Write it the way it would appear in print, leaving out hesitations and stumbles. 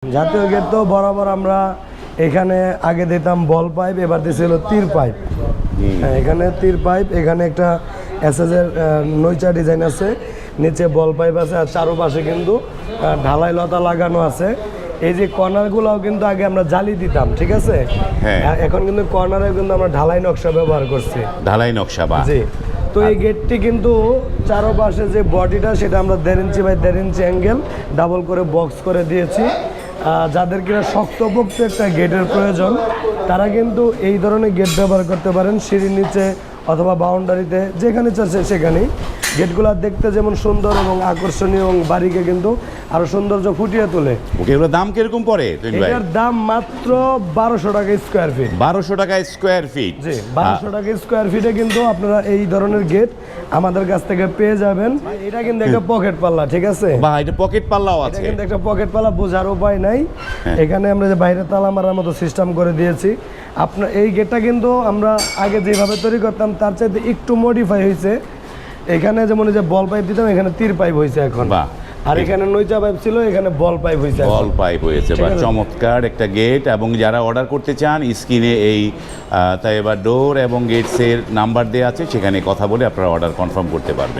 জাতীয় গেট তো বরাবর আমরা এখানে আগে দিতাম বল পাইপ, এবার দিয়েছিল তীর পাইপ। এখানে তীর পাইপ, এখানে একটা এসএসের নৈচা ডিজাইন আছে, নিচে বল পাইপ আছে, আর চারোপাশে কিন্তু ঢালাই লতা লাগানো আছে। এই যে কর্নারগুলোও কিন্তু আগে আমরা জালি দিতাম, ঠিক আছে। এখন কিন্তু কর্নারে কিন্তু আমরা ঢালাই নকশা ব্যবহার করছি। ঢালাই নকশা বা জি। তো এই গেটটি কিন্তু চারোপাশে যে বডিটা সেটা আমরা 1.5 inch by 1.5 inch angle double করে বক্স করে দিয়েছি। যাদের কিনা শক্তপোক্ত একটা গেটের প্রয়োজন তারা কিন্তু এই ধরনের গেট ব্যবহার করতে পারেন, সিঁড়ির নিচে অথবা বাউন্ডারিতে, যেখানে চাচ্ছে সেখানেই। গেটগুলো দেখতে যেমন সুন্দর এবং আকর্ষণীয় এবং বাড়িকে কিন্তু আরো সৌন্দর্য ফুটিয়ে তোলে। ওকে, এগুলোর দাম কিরকম পড়ে? এটার দাম মাত্র 1200 টাকা স্কোয়ার ফিট। 1200 টাকা স্কোয়ার ফিট? জি, 1200 টাকা স্কোয়ার ফিটে কিন্তু আপনারা এই ধরনের গেট আমাদের কাছ থেকে পেয়ে যাবেন। এটা কিন্তু একটা পকেট পাল্লা, ঠিক আছে। বা এটা পকেট পাল্লাও আছে? এটা কিন্তু একটা পকেট পাল্লা, বোঝার উপায় নাই। এখানে আমরা যে বাইরে তালা মারার মতো সিস্টেম করে দিয়েছি। আপনার এই গেটটা কিন্তু আমরা আগে যেভাবে তৈরি করতাম তার চাইতে একটু মডিফাই হয়েছে। এখানে যেমন যে বল পাইপ দিতাম, এখানে তীর পাইপ হয়েছে এখন। আর এখানে নৈচা পাইপ ছিল, এখানে বল পাইপ হয়েছে। বল পাইপ হয়েছে। বা চমৎকার একটা গেট। এবং যারা অর্ডার করতে চান স্ক্রিনে এই তাই এবার ডোর এবং গেটসের নাম্বার দেওয়া আছে, সেখানে কথা বলে আপনারা অর্ডার কনফার্ম করতে পারবেন।